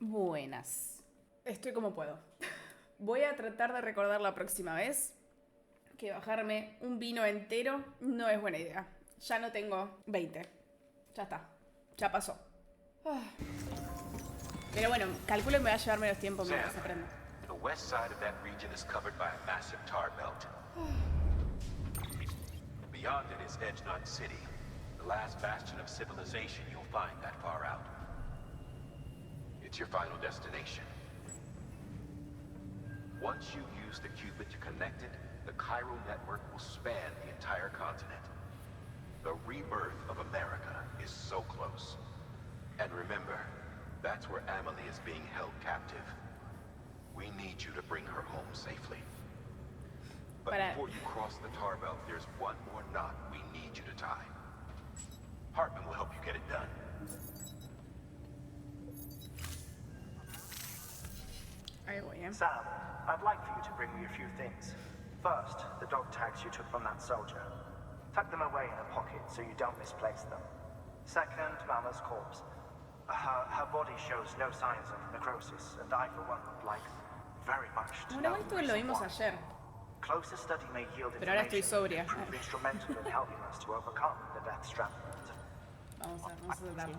Buenas. Estoy como puedo. Voy a tratar de recordar la próxima vez que bajarme un vino entero no es buena idea. Ya no tengo 20. Ya está. Ya pasó. Pero bueno, calculo que me va a llevar menos tiempo mientras aprendo. The west side of that region is covered by a massive tar belt. Beyond it is Edgenut City, the last bastion of civilization you'll find that far out. It's your final destination. Once you use the qubit to connect it, the chiral network will span the entire continent. The rebirth of America is so close. And remember, that's where Amelie is being held captive. We need you to bring her home safely. But before you cross the tar belt, there's one more knot we need you to tie. Heartman will help you get it done. Ahí voy, Sam, I'd like for you to bring me a few things. First, the dog tags you took from that soldier. Tuck them away in a pocket so you don't misplace them. Second, Mama's corpse. Her body shows no signs of necrosis, and I, for one, would like very much to know esto lo vimos ayer. Closer study may yield Pero ahora estoy sobria. prove instrumental in helping us to overcome the death strand. Vamos a tratarlo.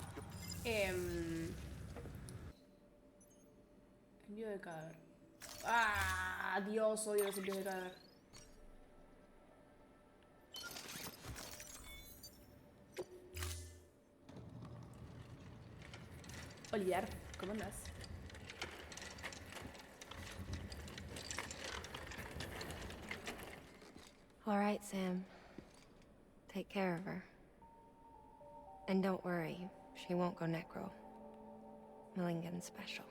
Envío de cadáver. ¡Ah! Dios, odio los envíos de cadáver. Olvidar, ¿cómo andas? All right, Sam. Take care of her. And don't worry, she won't go necro. Millingen's special.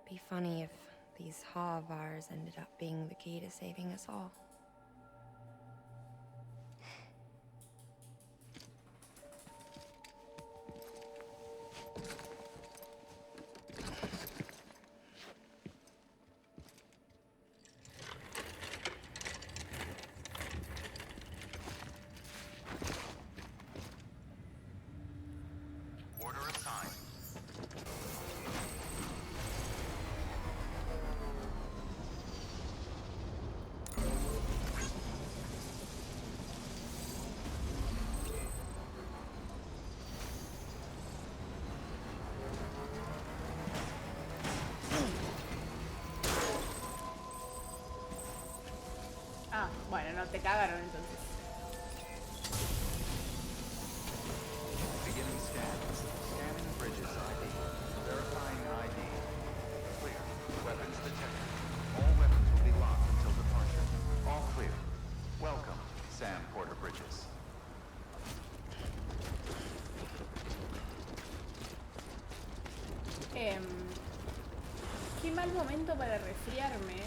Be funny if these Havars ended up being the key to saving us all. Bueno, no te cagaron entonces. Beginning scans. Scanning bridges ID. Verifying ID. Clear. Weapons detected. All weapons will be locked until departure. All clear. Welcome, Sam Porter Bridges. Qué mal momento para resfriarme.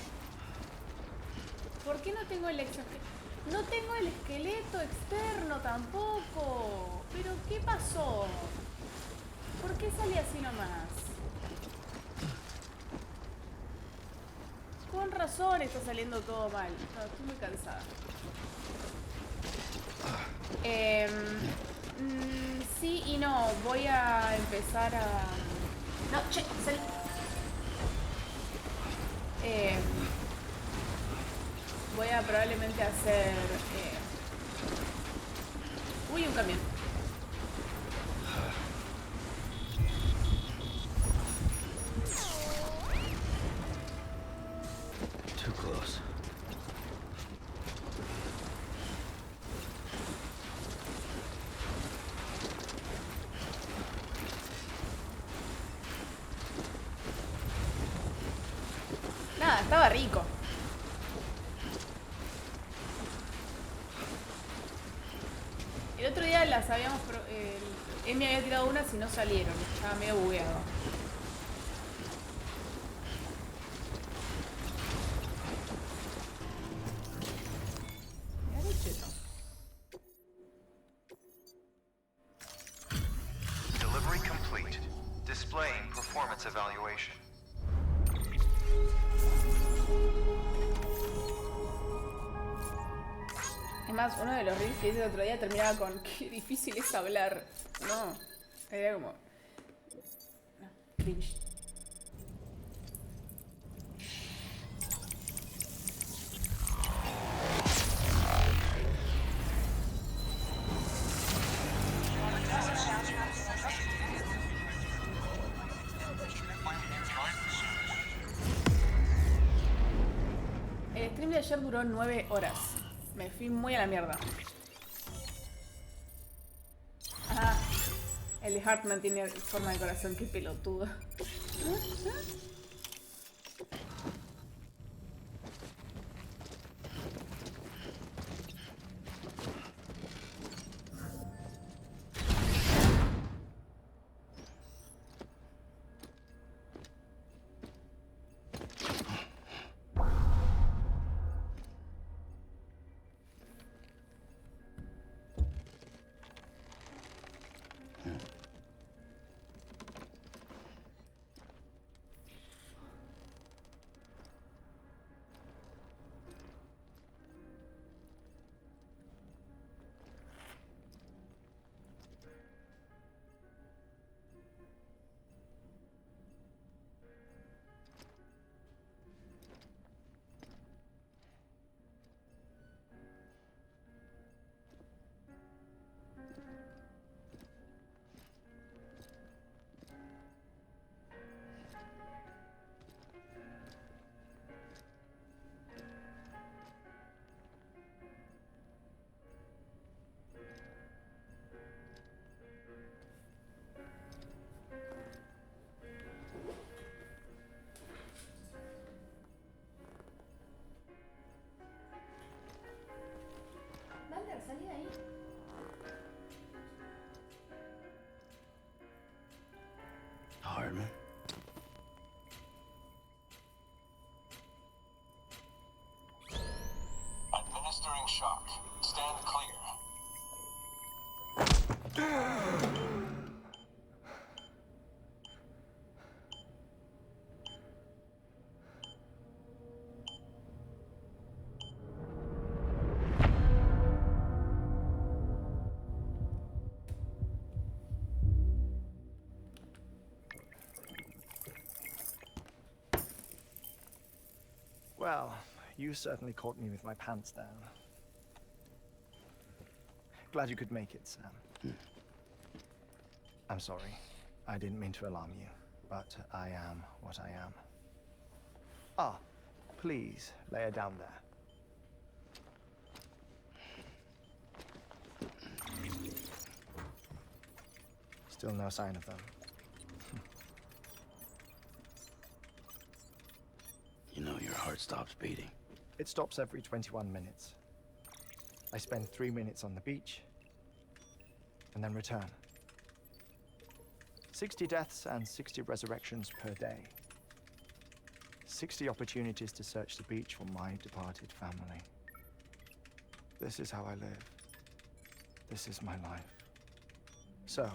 ¿Por qué no tengo el No tengo el esqueleto externo tampoco. ¿Pero qué pasó? ¿Por qué salí así nomás? Con razón está saliendo todo mal. No, estoy muy cansada. Sí y no. Voy a empezar a... No, che, salí. Voy a probablemente hacer... Uy, un camión. Too close. Nada, estaba rico. El otro día las habíamos... él me había tirado unas y no salieron. Estaba medio bugueado. Mirá qué cheto. Delivery complete. Displaying performance evaluation. Es más, uno de los reels que hice el otro día terminaba con qué difícil es hablar. No. Era como... No, cringe. El stream de ayer duró 9 horas. Me fui muy a la mierda. Ah, el de Heartman tiene forma de corazón, qué pelotudo. Valder, salí de ahí. Heartman. Administering shock. Stand clear. Well, you certainly caught me with my pants down. Glad you could make it, Sam. I'm sorry. I didn't mean to alarm you, but I am what I am. Ah, please, lay her down there. Still no sign of them. You know your heart stops beating. It stops every 21 minutes. I spend 3 minutes on the beach, and then return. 60 deaths and 60 resurrections per day. 60 opportunities to search the beach for my departed family. This is how I live. This is my life. So,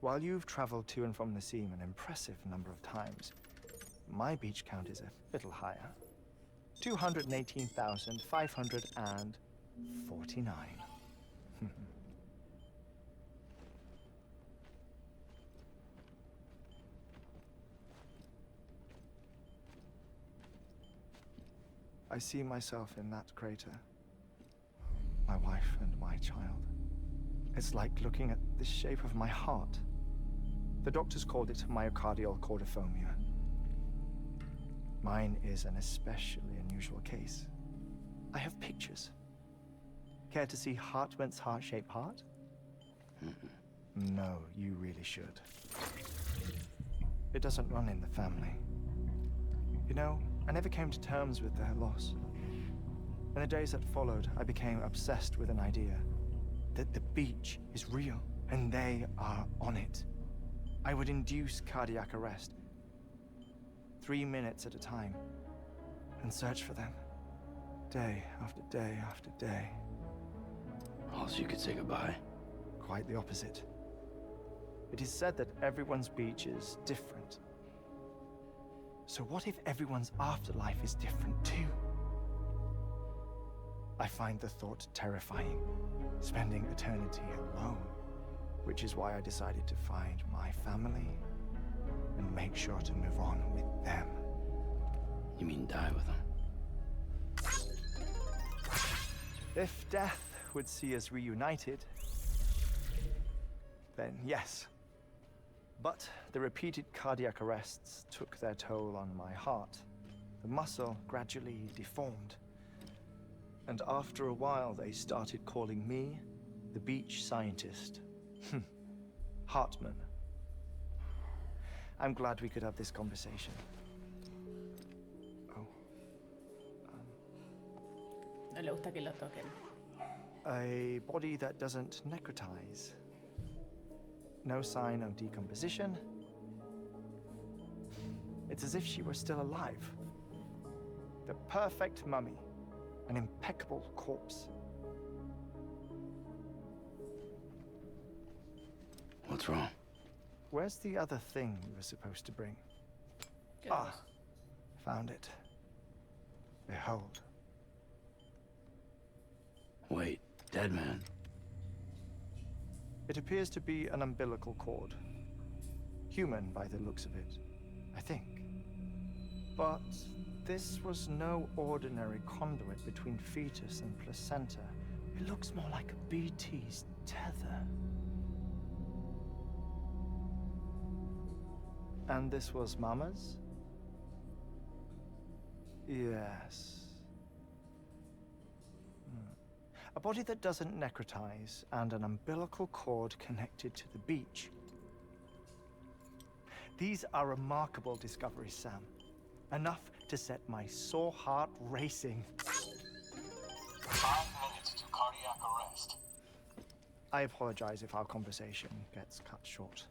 while you've traveled to and from the sea an impressive number of times, my beach count is a little higher. 218,549. I see myself in that crater. My wife and my child. It's like looking at the shape of my heart. The doctors called it myocardial cordiformia. Mine is an especially unusual case. I have pictures. Care to see Heartman's heart-shaped heart? No, you really should. It doesn't run in the family. You know, I never came to terms with their loss. In the days that followed, I became obsessed with an idea that the beach is real and they are on it. I would induce cardiac arrest, 3 minutes at a time, and search for them, day after day after day. Also, you could say goodbye. Quite the opposite. It is said that everyone's beach is different. So what if everyone's afterlife is different too? I find the thought terrifying, spending eternity alone, Which is why I decided to find my family and make sure to move on with them. You mean die with them? If death would see us reunited, then yes. But the repeated cardiac arrests took their toll on my heart. The muscle gradually deformed. And after a while, they started calling me the beach scientist. Heartman. I'm glad we could have this conversation. Oh. No le gusta que lo toquen. A body that doesn't necrotize. No sign of decomposition. It's as if she were still alive. The perfect mummy. An impeccable corpse. What's wrong? Where's the other thing you were supposed to bring? ¿Qué Ah, cosa? found it. Behold. Wait, dead man? It appears to be an umbilical cord. Human by the looks of it, I think. But this was no ordinary conduit between fetus and placenta. It looks more like a BT's tether. And this was Mama's? Yes. A body that doesn't necrotize and an umbilical cord connected to the beach. These are remarkable discoveries, Sam. Enough to set my sore heart racing. 5 minutes to cardiac arrest. I apologize if our conversation gets cut short.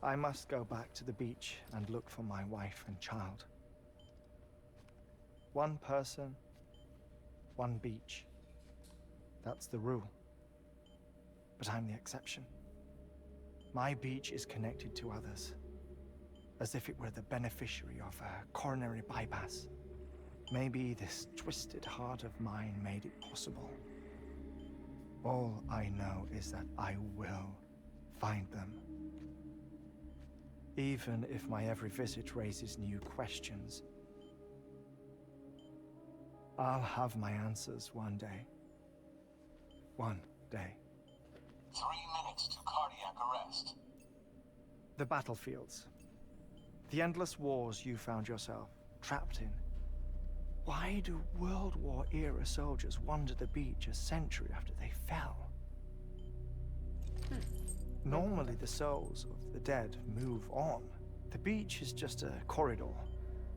I must go back to the beach and look for my wife and child. One person, one beach. That's the rule. But I'm the exception. My beach is connected to others, as if it were the beneficiary of a coronary bypass. Maybe this twisted heart of mine made it possible. All I know is that I will find them. Even if my every visit raises new questions, I'll have my answers one day. One day. 3 minutes to cardiac arrest. The battlefields. The endless wars you found yourself trapped in. Why do World War-era soldiers wander the beach a century after they fell? Normally, the souls of the dead move on. The beach is just a corridor,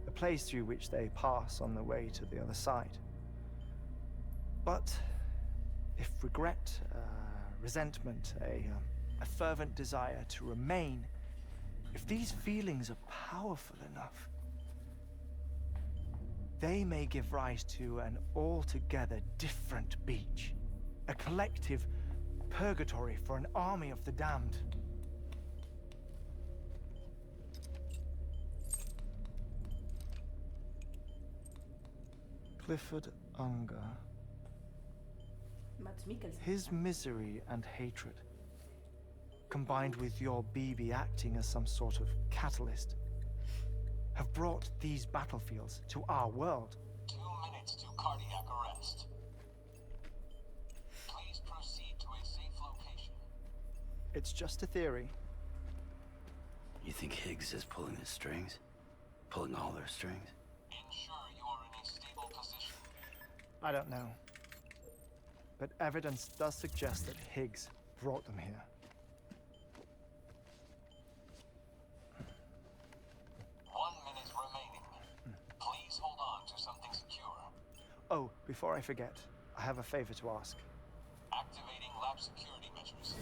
a place through which they pass on the way to the other side. But if regret, resentment, a fervent desire to remain, if these feelings are powerful enough, they may give rise to an altogether different beach, a collective purgatory for an army of the damned. Clifford Unger. Mads Mikkelsen. His misery and hatred, combined with your BB acting as some sort of catalyst, have brought these battlefields to our world. 2 minutes to cardiac arrest. Please proceed to a safe location. It's just a theory. You think Higgs is pulling the strings? Pulling all their strings? Ensure you are in a stable position. I don't know. But evidence does suggest that Higgs brought them here. 1 minute remaining. Please hold on to something secure. Oh, before I forget, I have a favor to ask. Activating lab security measures.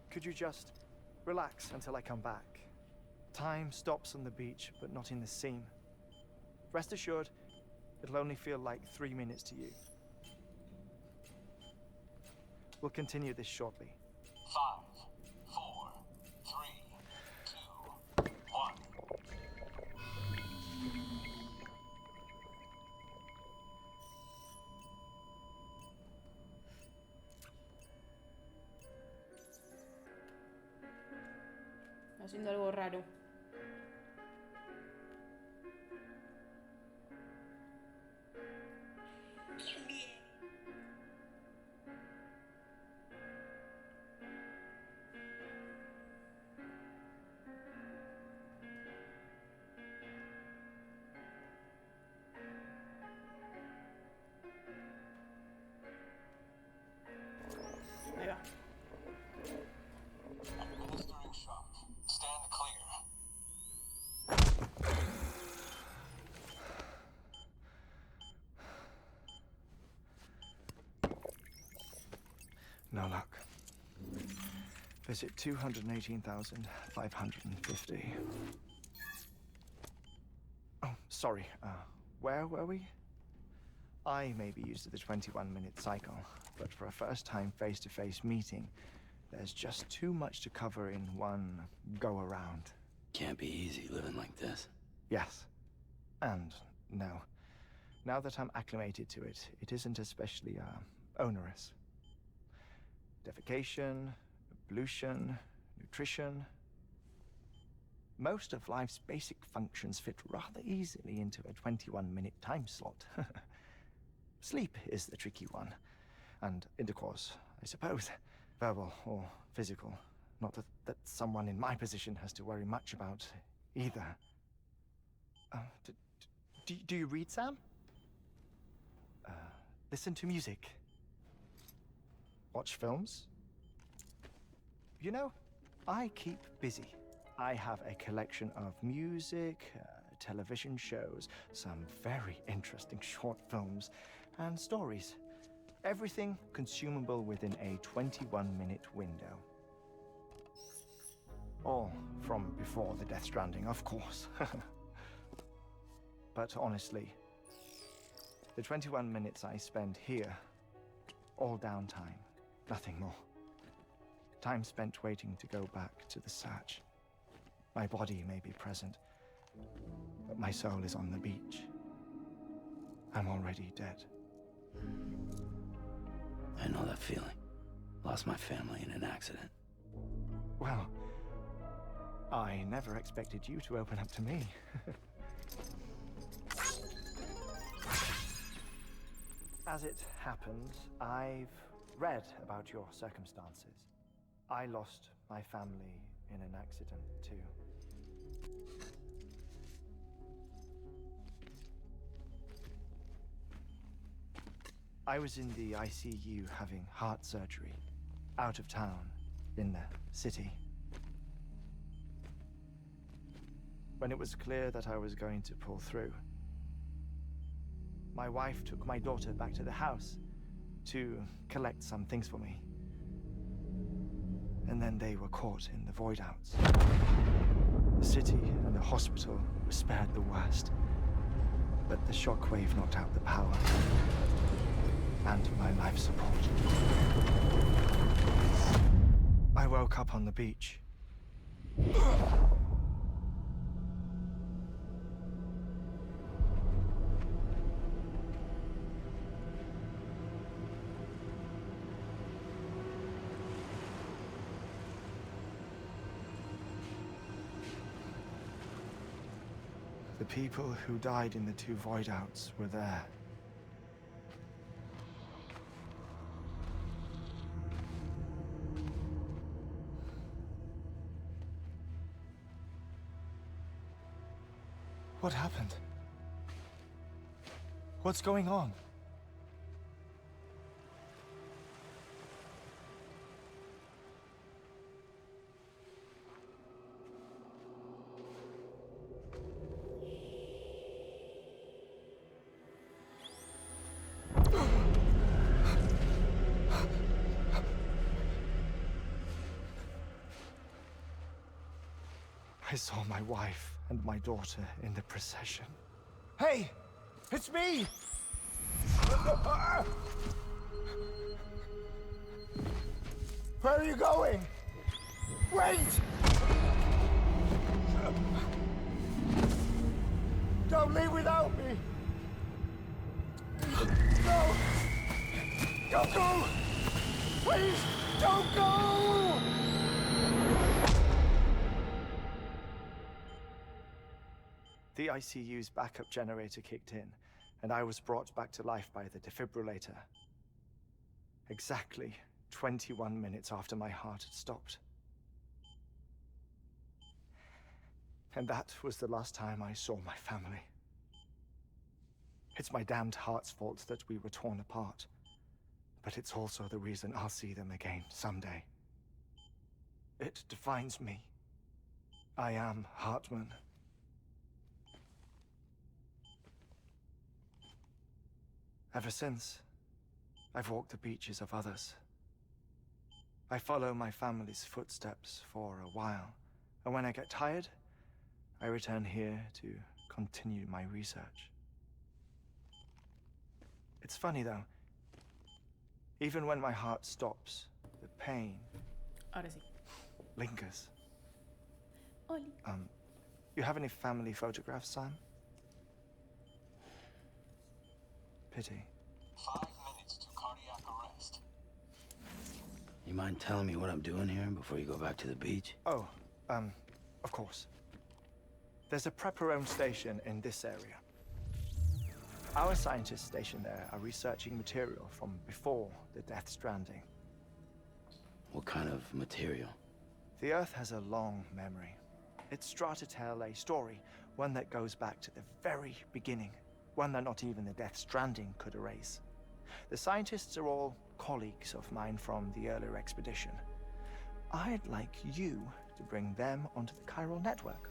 Could you just relax until I come back? Time stops on the beach, but not in the scene. Rest assured, it'll only feel like 3 minutes to you. We'll continue this shortly. 5, 4, 3, 2, 1. haciendo algo raro. Ahí va. Administering shock. Stand clear. No luck. Visit 218,550. Oh, sorry. Where were we? I may be used to the 21-minute cycle, but for a first-time face-to-face meeting, there's just too much to cover in one go-around. Can't be easy living like this. Yes. And no. Now that I'm acclimated to it, it isn't especially, onerous. Defecation, ablution, nutrition. Most of life's basic functions fit rather easily into a 21-minute time slot. Sleep is the tricky one. And intercourse, I suppose. Verbal or physical. Not that someone in my position has to worry much about either. Do you read, Sam? Listen to music. Watch films. You know, I keep busy. I have a collection of music, television shows, some very interesting short films, and stories. Everything consumable within a 21-minute window. All from before the Death Stranding, of course. But honestly, the 21 minutes I spend here, all downtime, nothing more. Time spent waiting to go back to the search. My body may be present, but my soul is on the beach. I'm already dead. I know that feeling. Lost my family in an accident. Well, I never expected you to open up to me. As it happens, I've read about your circumstances. I lost my family in an accident, too. I was in the ICU having heart surgery, out of town, in the city. When it was clear that I was going to pull through, my wife took my daughter back to the house to collect some things for me. And then they were caught in the void outs. The city and the hospital were spared the worst, but the shockwave knocked out the power and my life support. I woke up on the beach. The people who died in the two void outs were there. What happened? What's going on? I saw my wife and my daughter in the procession. Hey! It's me! Where are you going? Wait! Don't leave without me! No! Don't go! Please, don't go! The ICU's backup generator kicked in, and I was brought back to life by the defibrillator. Exactly 21 minutes after my heart had stopped. And that was the last time I saw my family. It's my damned heart's fault that we were torn apart. But it's also the reason I'll see them again someday. It defines me. I am Heartman. Ever since, I've walked the beaches of others. I follow my family's footsteps for a while, and when I get tired, I return here to continue my research. It's funny though. Even when my heart stops, the pain Ahora sí. lingers. Oli. You have any family photographs, Sam? Pity. 5 minutes to cardiac arrest. You mind telling me what I'm doing here before you go back to the beach? Oh, of course. There's a prepper-owned station in this area. Our scientists stationed there are researching material from before the Death Stranding. What kind of material? The Earth has a long memory. It's trying to tell a story, one that goes back to the very beginning, one that not even the Death Stranding could erase. The scientists are all colleagues of mine from the earlier expedition. I'd like you to bring them onto the chiral network.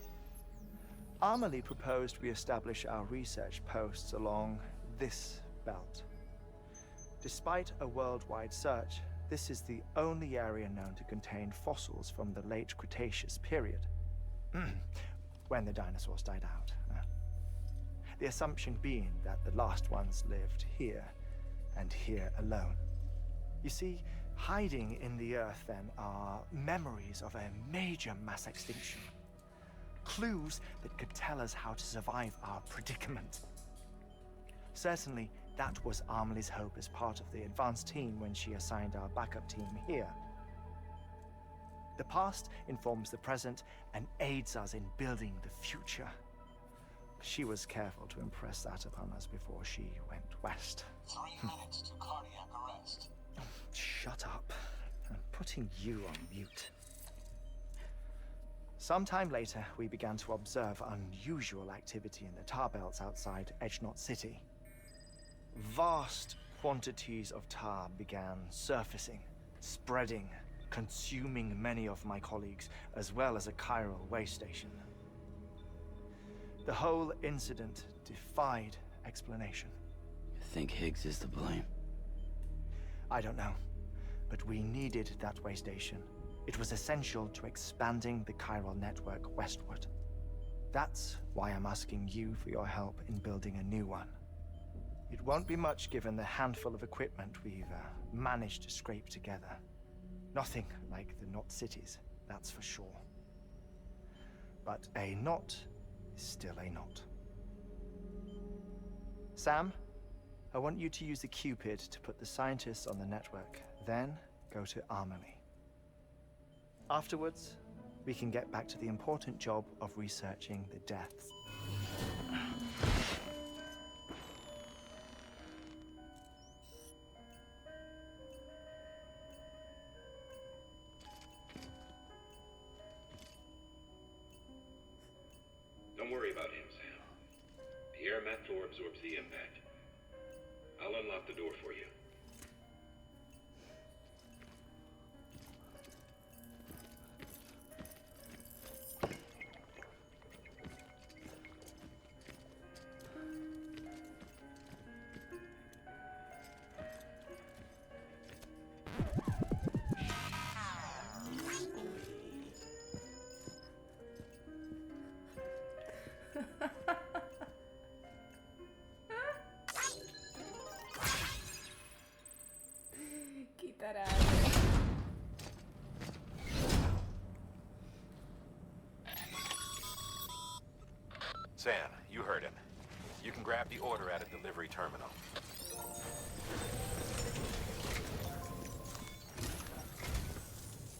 Amelie proposed we establish our research posts along this belt. Despite a worldwide search, this is the only area known to contain fossils from the late Cretaceous period, when the dinosaurs died out. The assumption being that the last ones lived here, and here alone. You see, hiding in the Earth then are memories of a major mass extinction. Clues that could tell us how to survive our predicament. Certainly, that was Amelie's hope as part of the advanced team when she assigned our backup team here. The past informs the present and aids us in building the future. She was careful to impress that upon us before she went west. 3 minutes to cardiac arrest. Shut up. I'm putting you on mute. Sometime later, we began to observe unusual activity in the tar belts outside Edgenot City. Vast quantities of tar began surfacing, spreading, consuming many of my colleagues, as well as a chiral way station. The whole incident defied explanation. You think Higgs is to blame? I don't know, but we needed that way station. It was essential to expanding the chiral network westward. That's why I'm asking you for your help in building a new one. It won't be much given the handful of equipment we've managed to scrape together. Nothing like the knot cities, that's for sure. But a knot is still a knot. Sam, I want you to use the Cupid to put the scientists on the network, then go to Amelie. Afterwards, we can get back to the important job of researching the deaths. Don't worry about him, Sam. The air mat floor absorbs the impact. I'll unlock the door for you. Quitar a... Sam, you heard him. You can grab the order at a delivery terminal.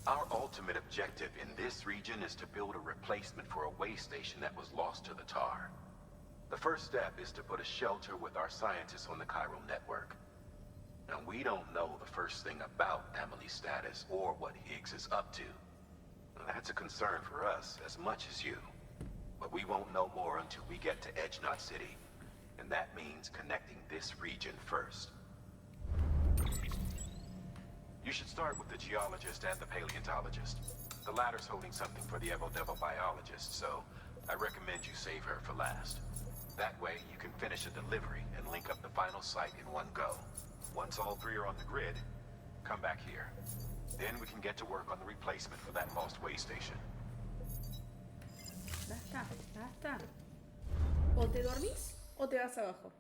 Our ultimate objective in this region is to build a replacement for a way station that was lost to the tar. The first step is to put a shelter with our scientists on the chiral network. Now, we don't know the first thing about Emily's status or what Higgs is up to. Now, that's a concern for us as much as you. But we won't know more until we get to Edge Knot City. And that means connecting this region first. You should start with the geologist and the paleontologist. The latter's holding something for the Evo-Devo biologist, so I recommend you save her for last. That way, you can finish a delivery and link up the final site in one go. Once all three are on the grid, come back here. Then we can get to work on the replacement for that lost way station. Ya está, ya está. O te dormís o te vas abajo.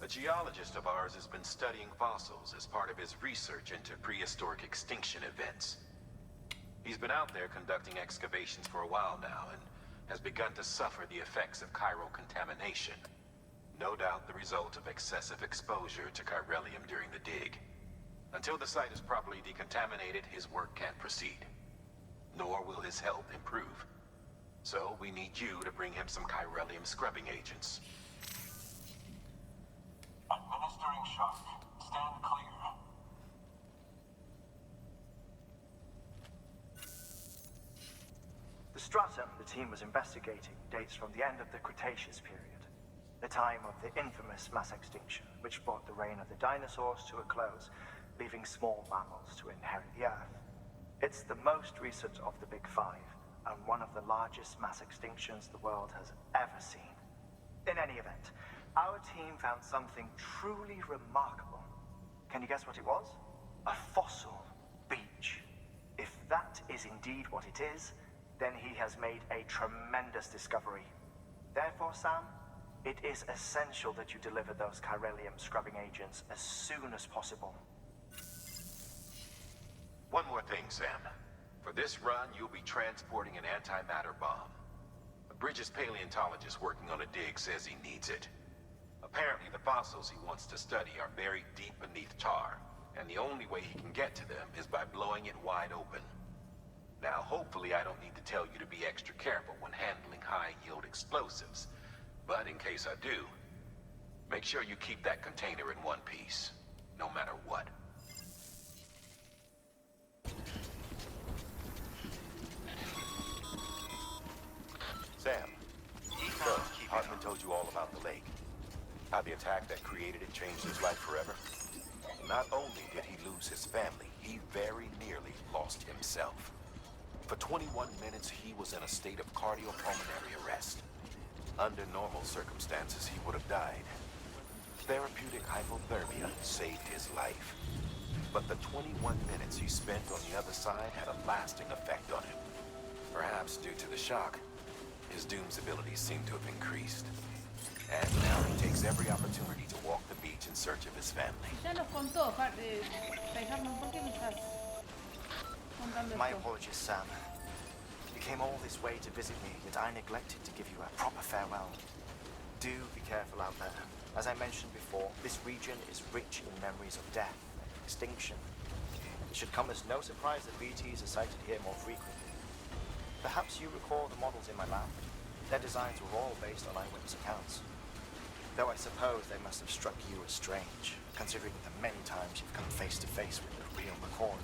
A geologist of ours has been studying fossils as part of his research into prehistoric extinction events. He's been out there conducting excavations for a while now and has begun to suffer the effects of chiral contamination. No doubt the result of excessive exposure to chiralium during the dig. Until the site is properly decontaminated, his work can't proceed. Nor will his health improve. So we need you to bring him some chiralium scrubbing agents. Administering shock. Stand clear. The stratum the team was investigating dates from the end of the Cretaceous period, the time of the infamous mass extinction, which brought the reign of the dinosaurs to a close, leaving small mammals to inherit the Earth. It's the most recent of the Big Five, and one of the largest mass extinctions the world has ever seen. In any event, our team found something truly remarkable. Can you guess what it was? A fossil beach. If that is indeed what it is, then he has made a tremendous discovery. Therefore, Sam, it is essential that you deliver those chiralium scrubbing agents as soon as possible. One more thing, Sam. For this run, you'll be transporting an antimatter bomb. A Bridges paleontologist working on a dig says he needs it. Apparently, the fossils he wants to study are buried deep beneath tar, and the only way he can get to them is by blowing it wide open. Now, hopefully I don't need to tell you to be extra careful when handling high-yield explosives, but in case I do, make sure you keep that container in one piece, no matter what. Sam, so, Hartman told you all about the lake. How the attack that created it changed his life forever. Not only did he lose his family, he very nearly lost himself. For 21 minutes, he was in a state of cardiopulmonary arrest. Under normal circumstances, he would have died. Therapeutic hypothermia saved his life. But the 21 minutes he spent on the other side had a lasting effect on him. Perhaps due to the shock, his doom's abilities seem to have increased. And now he takes every opportunity to walk the beach in search of his family. Ya nos contó, Hartman, ¿por qué me estás contando My esto? apologies, Sam. You came all this way to visit me, yet I neglected to give you a proper farewell. Do be careful out there. As I mentioned before, this region is rich in memories of death and extinction. It should come as no surprise that BTs are sighted here more frequently. Perhaps you recall the models in my lab? Their designs were all based on eyewitness accounts. Though I suppose they must have struck you as strange, considering the many times you've come face to face with the real McCoy.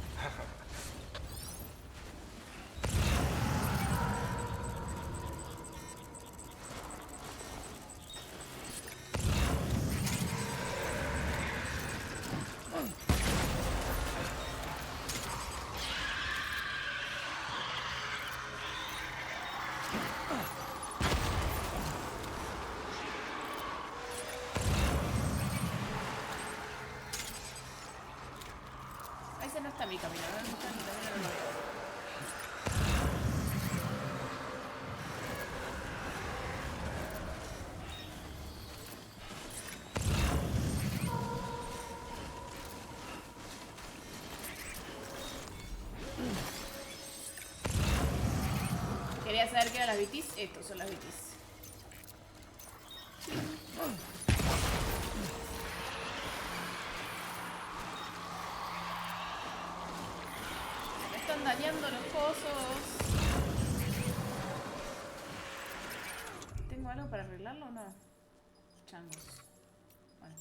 Ese no está mi camino, no está mi camino, no lo veo. Quería saber qué eran las BTs. Estos son las BTs. Me están dañando los pozos. algo para arreglarlo o no? Changos. Bueno.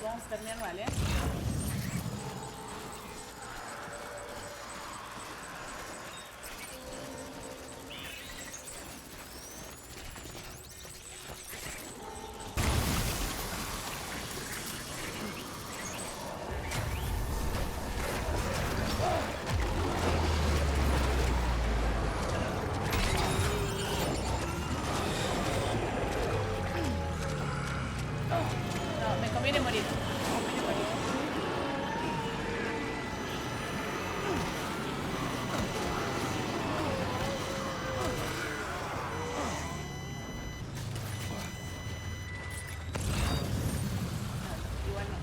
Vamos a terminar mal, ¿eh? No, me conviene morir. Igual no.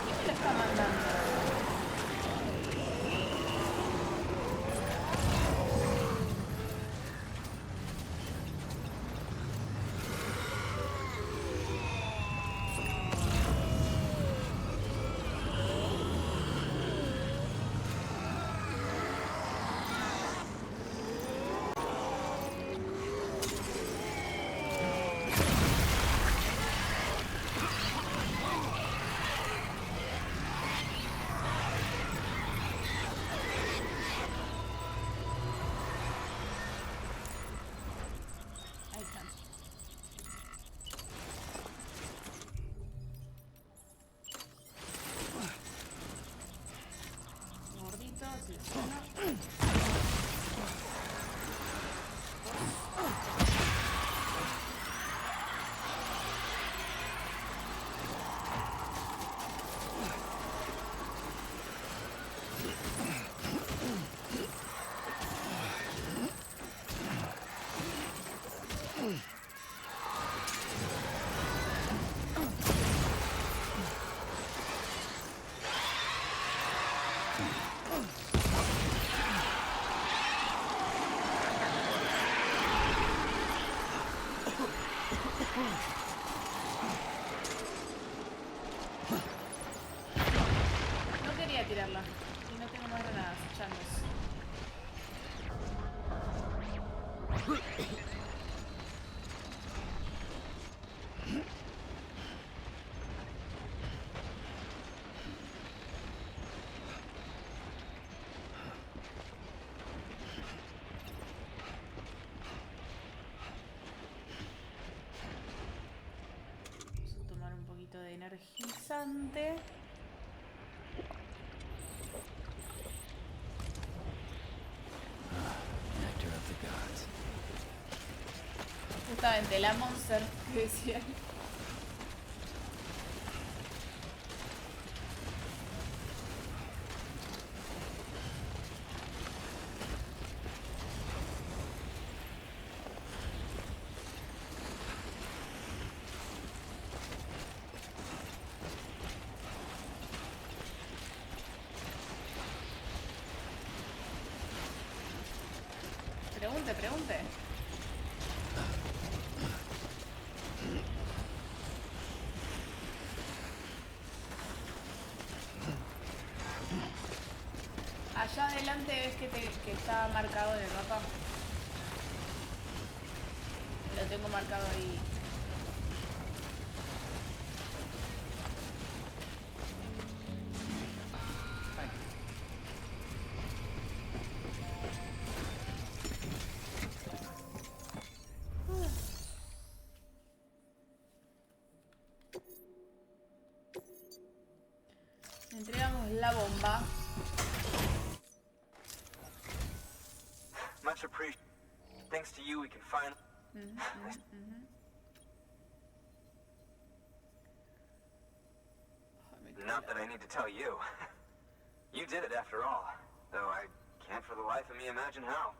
¿Quién me lo está mandando? Ahí están. Gordito, selecciono. No quería tirarla. Y no tengo más granadas, changos. Vamos a tomar un poquito de energizante. Nectar of the gods. Justamente la monster que decía. Pregunte. Allá adelante ves que está marcado en el mapa. Lo tengo marcado ahí. Thank you. es la bomba. Much appreciated. Thanks to you, we can find. Not that I need to tell you. You did it after all. Though I can't for the life of me imagine how.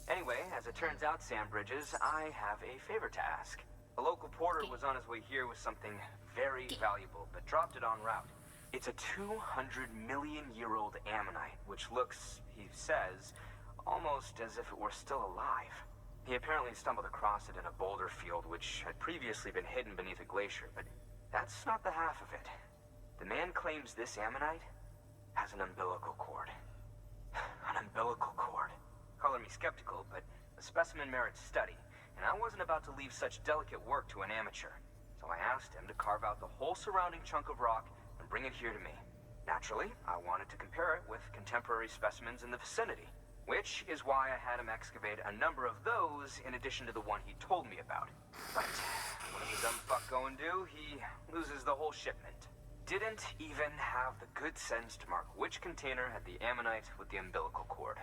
Anyway, as it turns out, Sam Bridges, I have a favor to ask. A local porter was on his way here with something very valuable, but dropped it en route. It's a 200-million-year-old ammonite, which looks, he says, almost as if it were still alive. He apparently stumbled across it in a boulder field, which had previously been hidden beneath a glacier, but that's not the half of it. The man claims this ammonite has an umbilical cord. An umbilical cord. Color me skeptical, but the specimen merits study, and I wasn't about to leave such delicate work to an amateur. So I asked him to carve out the whole surrounding chunk of rock and bring it here to me. Naturally, I wanted to compare it with contemporary specimens in the vicinity, which is why I had him excavate a number of those in addition to the one he told me about. But what does the dumb fuck go and do? He loses the whole shipment. Didn't even have the good sense to mark which container had the ammonite with the umbilical cord.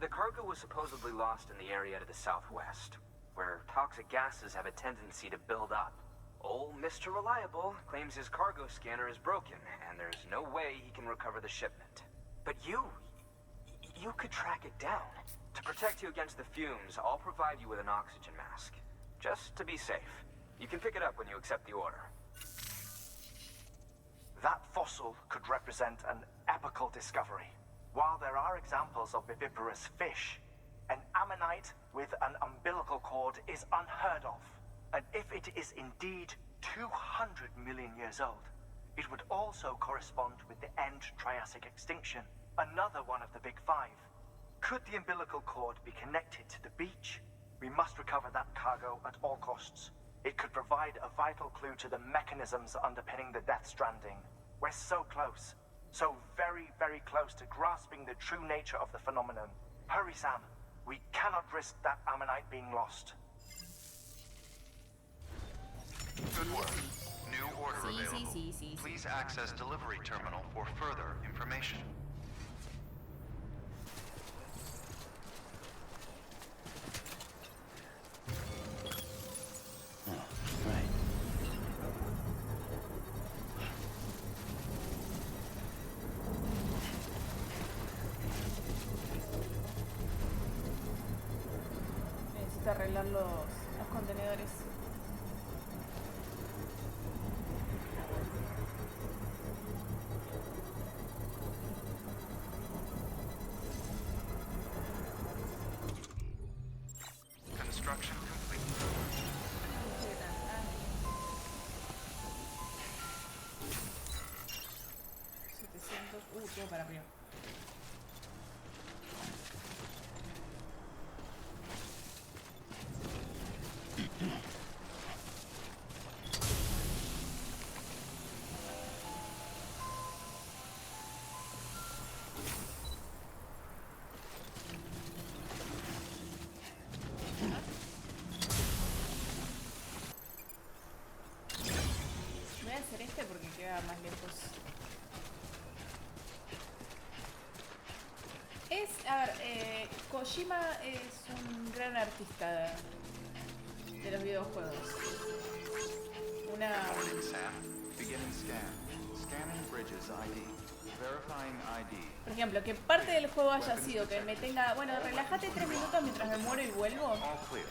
The cargo was supposedly lost in the area to the southwest, where toxic gases have a tendency to build up. Old Mr. Reliable claims his cargo scanner is broken, and there's no way he can recover the shipment. But you could track it down. To protect you against the fumes, I'll provide you with an oxygen mask. Just to be safe. You can pick it up when you accept the order. That fossil could represent an epical discovery. While there are examples of viviparous fish, an ammonite with an umbilical cord is unheard of. And if it is indeed 200 million years old, it would also correspond with the end Triassic extinction, another one of the big five. Could the umbilical cord be connected to the beach? We must recover that cargo at all costs. It could provide a vital clue to the mechanisms underpinning the Death Stranding. We're so close. So very, very close to grasping the true nature of the phenomenon. Hurry, Sam. We cannot risk that ammonite being lost. Good work. New order available. Please access delivery terminal for further information. Necesito arreglar los contenedores. Construction complete. Todo para arriba. Voy a hacer este porque queda más lejos. Kojima es un gran artista de los videojuegos. Warning, Sam. Beginning scan. Scanning Bridges ID. Verifying ID. Por ejemplo, que parte del juego haya sido que me tenga... Bueno, relájate 3 minutos mientras me muero y vuelvo. All clear.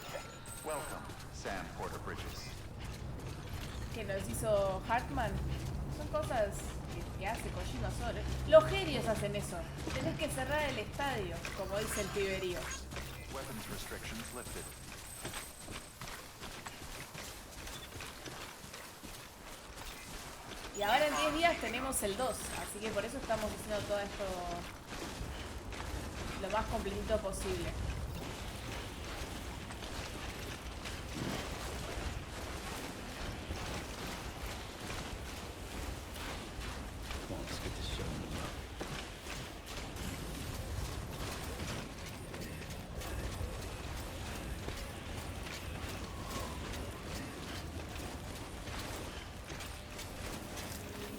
Welcome, Sam Porter Bridges. Que nos hizo Heartman. Son cosas que hace Kojima solo. Los genios hacen eso. Tenés que cerrar el estadio, como dice el piberío. Weapons restrictions lifted. Y ahora en 10 días tenemos el 2, así que por eso estamos haciendo todo esto lo más completito posible. Come on, let's get this show on the road.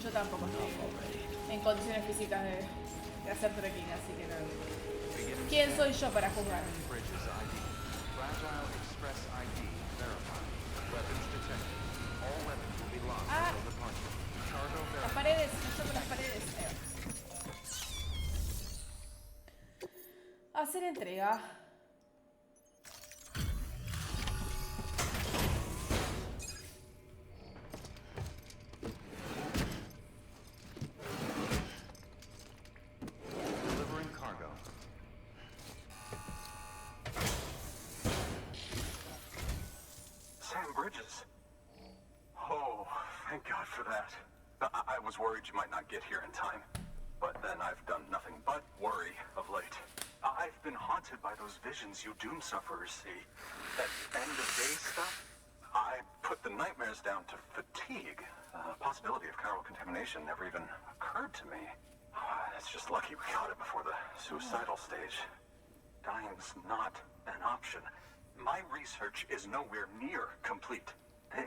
Yo tampoco estoy en condiciones físicas de hacer trekking, así que no. ¿Quién soy yo para juzgar? Bridges ID. Fragile Express ID verified. Weapons detected. All weapons will be locked until departure. Cargo Las verified. paredes, no toco las paredes. Hacer entrega. Delivering cargo. Sam Bridges. Oh, thank God for that. I was worried you might not get here in time. But then I've done nothing but worry of late. I've been haunted by those visions you doom sufferers see. That end-of-day stuff. I put the nightmares down to fatigue. Possibility of chiral contamination never even occurred to me. It's just lucky we caught it before the suicidal stage. Dying's not an option. My research is nowhere near complete.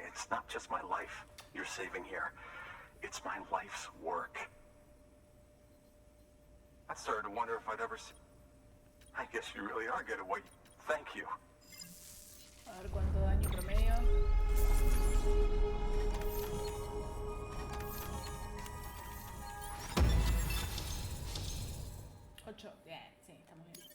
It's not just my life you're saving here. It's my life's work. I started to wonder if I'd ever see... I guess you really are good at what you... Thank you. A ver cuánto daño promedio. 8. Bien, sí, estamos bien.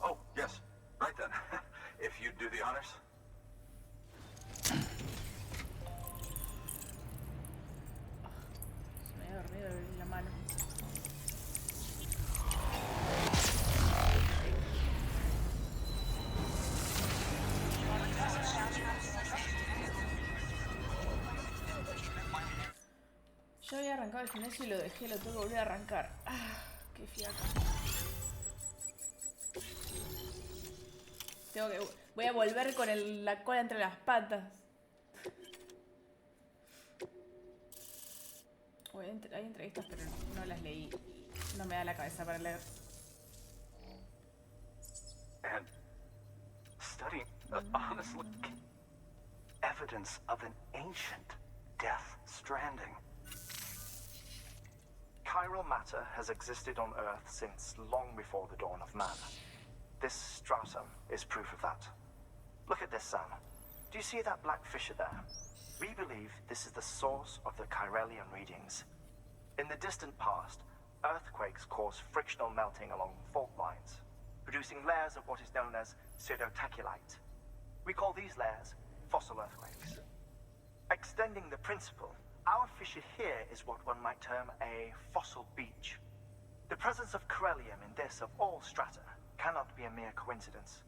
Oh, yes. Right then. If you'd do the honors. Se me había dormido en la mano. Yo había arrancado el gimnasio y lo dejé, lo tengo que volver a arrancar. Ah, qué fiaca. Voy a volver con la cola entre las patas. Hay entrevistas, pero no las leí. No me da la cabeza para leer. And studying, honestly, evidence of an ancient death stranding. Chiral matter has existed on Earth since long before the dawn of man. This stratum is proof of that. Look at this, Sam. Do you see that black fissure there? We believe this is the source of the Chiralian readings. In the distant past, earthquakes caused frictional melting along fault lines, producing layers of what is known as pseudotaculite. We call these layers fossil earthquakes. Extending the principle, our fissure here is what one might term a fossil beach. The presence of Corellium in this of all strata cannot be a mere coincidence.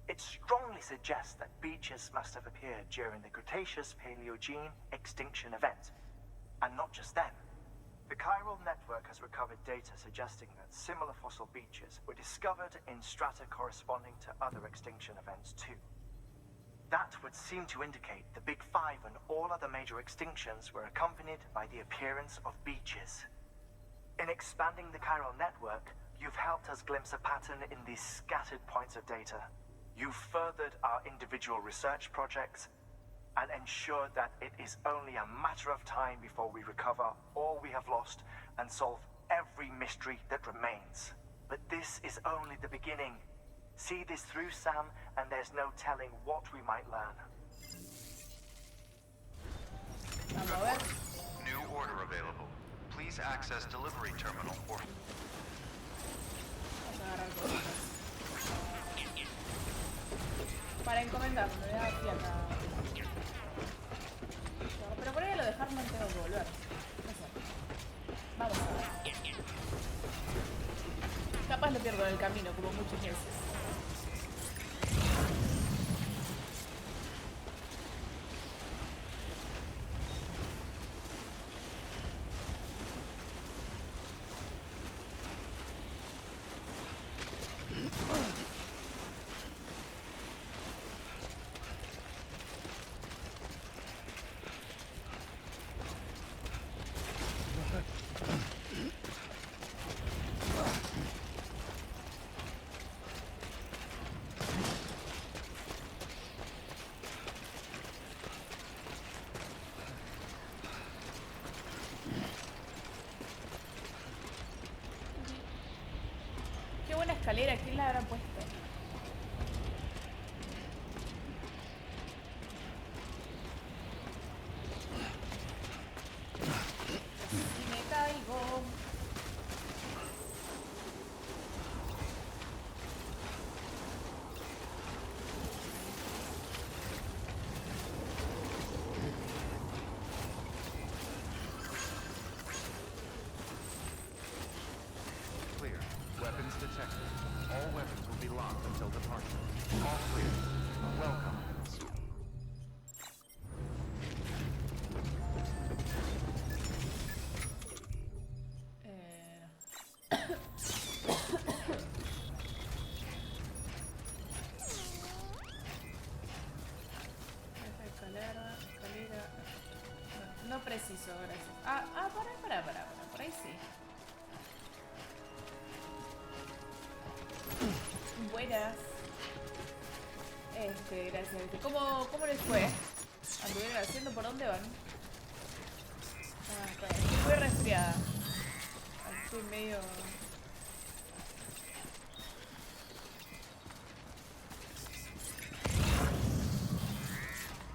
It strongly suggests that beaches must have appeared during the Cretaceous-Paleogene extinction event. And not just then. The chiral network has recovered data suggesting that similar fossil beaches were discovered in strata corresponding to other extinction events too. That would seem to indicate the Big Five and all other major extinctions were accompanied by the appearance of beaches. In expanding the chiral network, you've helped us glimpse a pattern in these scattered points of data. You've furthered our individual research projects and ensured that it is only a matter of time before we recover all we have lost and solve every mystery that remains. But this is only the beginning. See this through, Sam, and there's no telling what we might learn. Vamos a ver. New order available. Please access delivery terminal or... Vamos a agarrar cositas. Para encomendar, me voy a dar fiaca. Pero por ahí a lo de heartman tengo que volver. No sé. Vamos a ver. Capaz lo pierdo en el camino, como muchas veces. escalera, ¿quién la habrá puesto? Y me caigo. Clear. Weapons detected. All weapons will be locked until departure. All clear. Welcome. Escalera. No preciso, gracias. Para. Por ahí sí. Buenas. Gracias. ¿Cómo les fue? ¿Anduvieron haciendo? ¿Por dónde van? Está bien. Estoy resfriada. Estoy medio...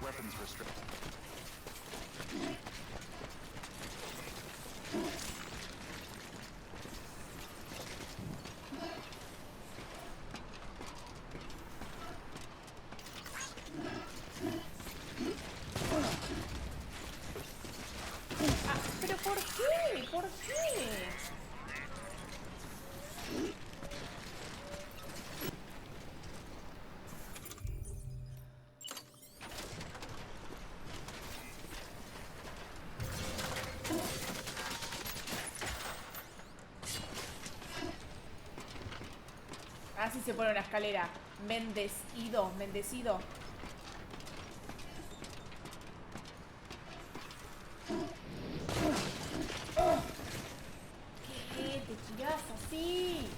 Weapons restricted. ¿Pero por qué? ¿Por qué? Así se pone una escalera. Bendecido. ¿Qué? ¿Te tirás así?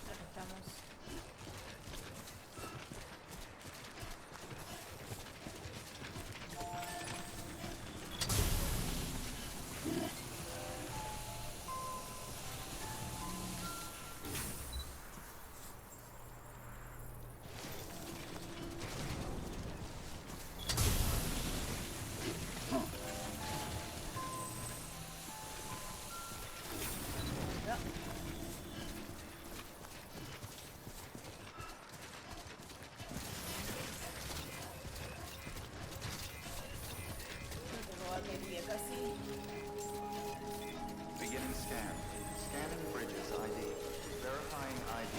Acá estamos. Ya. Tengo que robarme el día casi. Beginning scan. Scanning bridges ID. Verifying ID.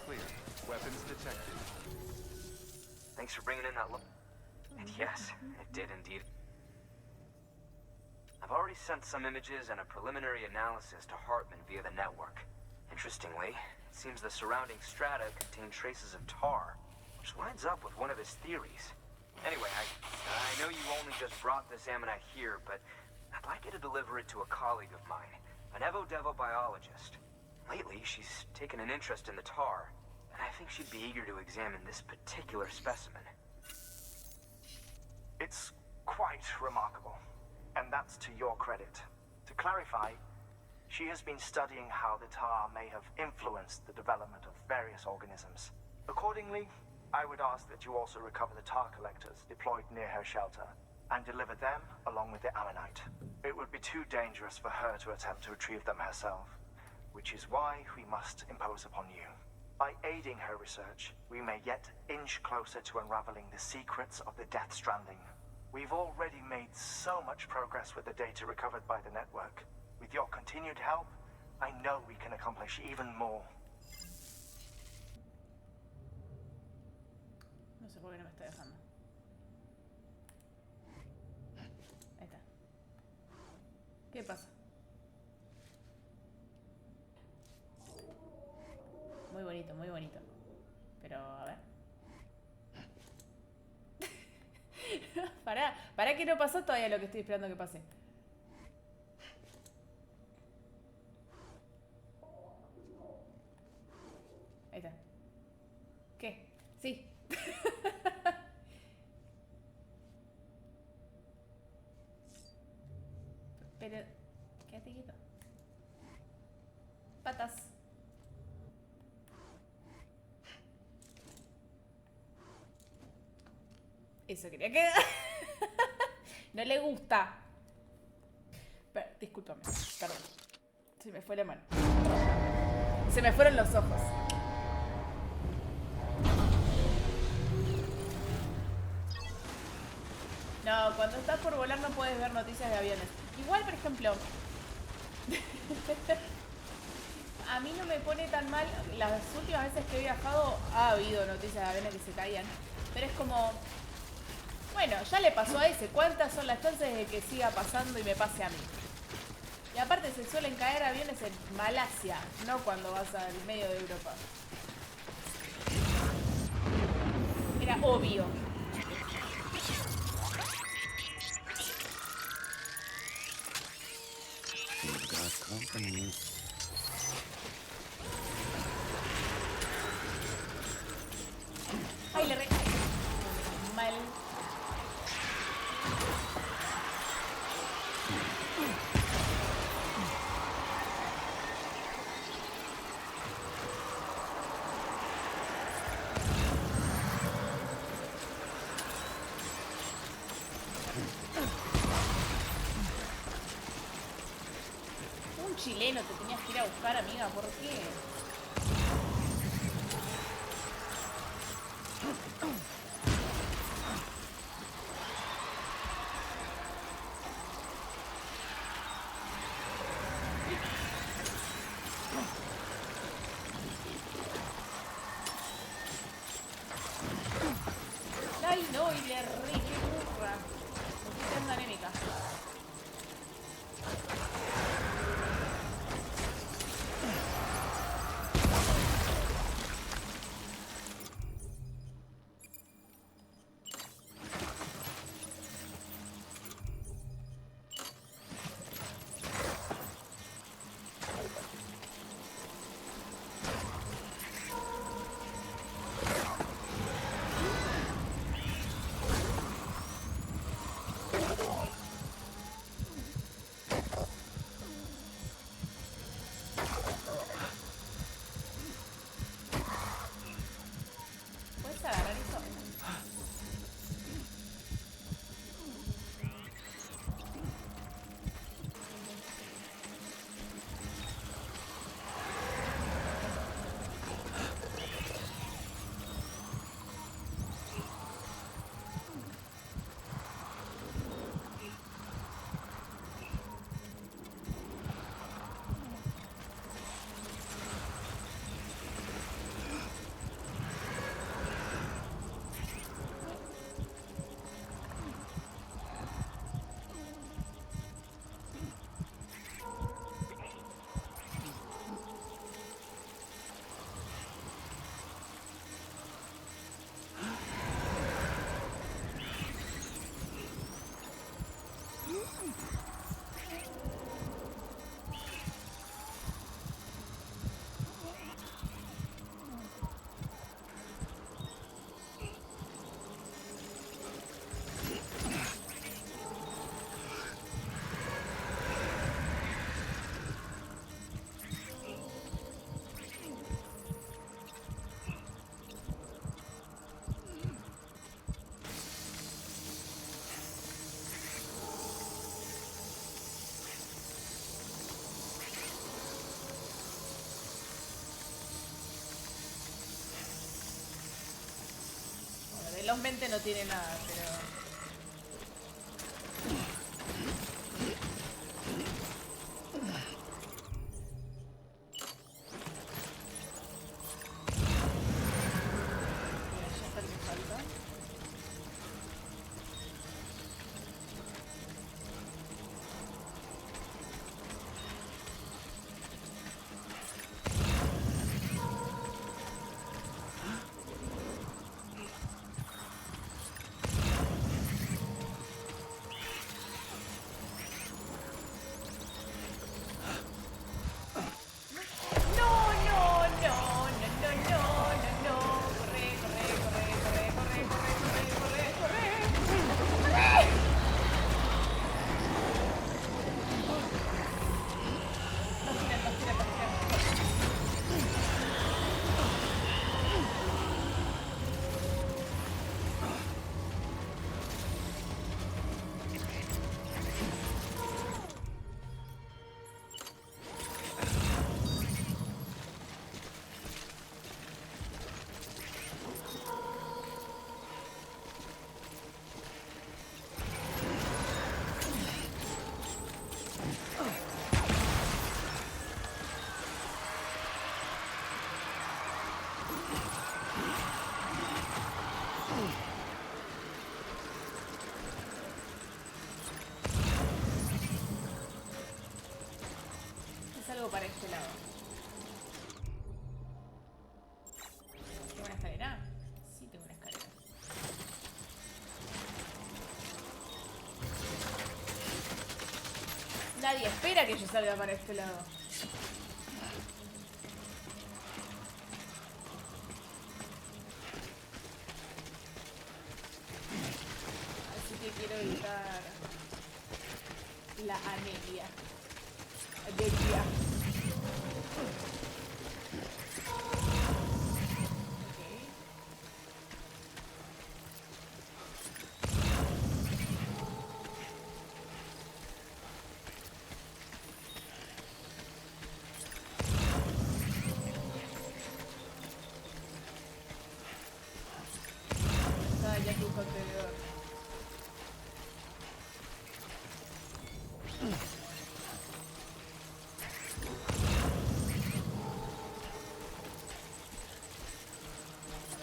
Clear. Weapons detected. Thanks for bringing in that look. And yes, it did indeed. I've already sent some images and a preliminary analysis to Hartman via the network. Interestingly, it seems the surrounding strata contain traces of tar, which lines up with one of his theories. Anyway, I know you only just brought this ammonite here, but I'd like you to deliver it to a colleague of mine, an Evo-Devo biologist. Lately, she's taken an interest in the tar, and I think she'd be eager to examine this particular specimen. It's quite remarkable, and that's to your credit. To clarify, she has been studying how the tar may have influenced the development of various organisms. Accordingly, I would ask that you also recover the tar collectors deployed near her shelter and deliver them along with the ammonite. It would be too dangerous for her to attempt to retrieve them herself, which is why we must impose upon you. By aiding her research, we may yet inch closer to unraveling the secrets of the Death Stranding. We've already made so much progress with the data recovered by the network. With your continued help, I know we can accomplish even more. No sé por qué no me está dejando. Ahí está. ¿Qué pasa? Muy bonito, muy bonito. Pero, a ver. Pará que no pasó todavía lo que estoy esperando que pase. Pero... quédate quieto. Patas. Eso quería que... No le gusta. Discúlpame, perdón. Se me fue la mano. Se me fueron los ojos. No, cuando estás por volar no puedes ver noticias de aviones. Igual, por ejemplo... A mí no me pone tan mal. Las últimas veces que he viajado ha habido noticias de aviones que se caían. Pero es como... Bueno, ya le pasó a ese. ¿Cuántas son las chances de que siga pasando y me pase a mí? Y aparte se suelen caer aviones en Malasia, no cuando vas al medio de Europa. Era obvio. Ay, le re... Mal. Un chileno te tenías que ir a buscar, amiga, ¿por qué? Ay, no, y le re, qué burra. Me estoy quedando anémica. ¿Puedes agarrar eso? Velozmente no tiene nada, pero... Ya está el que falta. Nadie espera que yo salga para este lado. Así que quiero evitar la anemia. Anemia. Ya tu contenedor.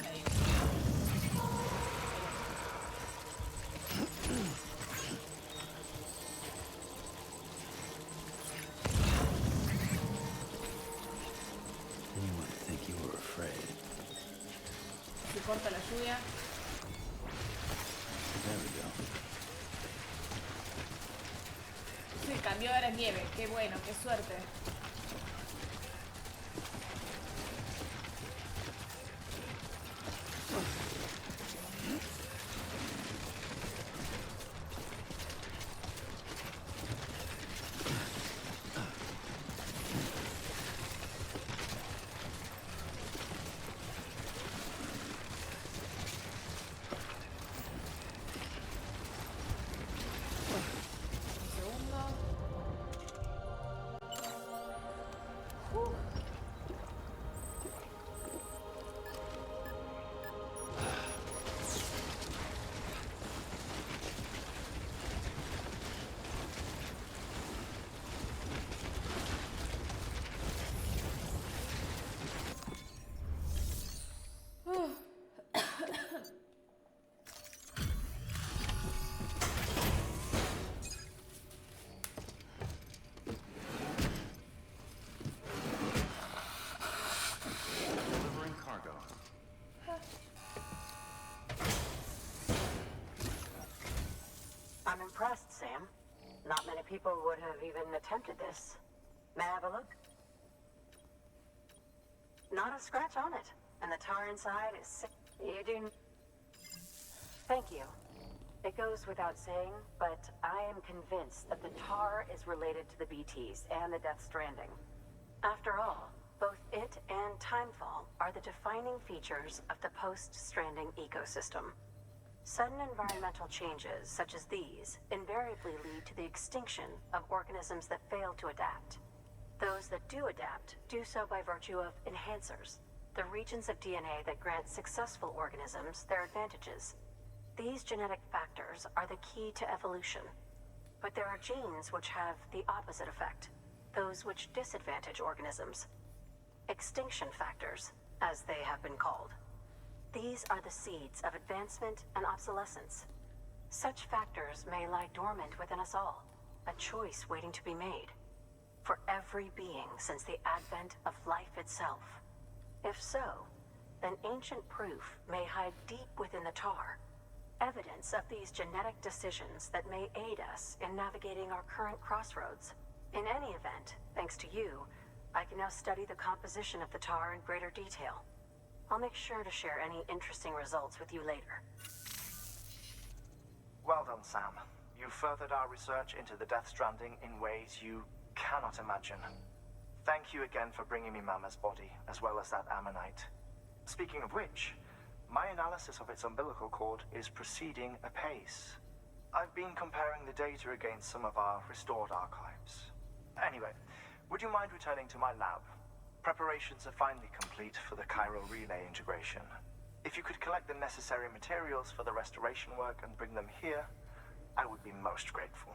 Ahí. Anyone think you were afraid? Se corta la lluvia. There we go. Sí, cambió, ahora es nieve. Qué bueno, qué suerte. Delivering cargo. I'm impressed, Sam. Not many people would have even attempted this. May I have a look? Not a scratch on it, and the tar inside is sick. You do... Thank you. It goes without saying, but I am convinced that the tar is related to the BTs and the Death Stranding. After all, both it and Timefall are the defining features of the post-Stranding ecosystem. Sudden environmental changes such as these invariably lead to the extinction of organisms that fail to adapt. Those that do adapt do so by virtue of enhancers, the regions of DNA that grant successful organisms their advantages. These genetic factors are the key to evolution. But there are genes which have the opposite effect, those which disadvantage organisms. Extinction factors, as they have been called. These are the seeds of advancement and obsolescence. Such factors may lie dormant within us all, a choice waiting to be made. For every being since the advent of life itself. If so, then ancient proof may hide deep within the tar. Evidence of these genetic decisions that may aid us in navigating our current crossroads. In any event, thanks to you, I can now study the composition of the tar in greater detail. I'll make sure to share any interesting results with you later. Well done, Sam. You furthered our research into the Death Stranding in ways you cannot imagine. Thank you again for bringing me Mama's body, as well as that ammonite. Speaking of which, my analysis of its umbilical cord is proceeding apace. I've been comparing the data against some of our restored archives. Anyway, would you mind returning to my lab? Preparations are finally complete for the chiral relay integration. If you could collect the necessary materials for the restoration work and bring them here, I would be most grateful.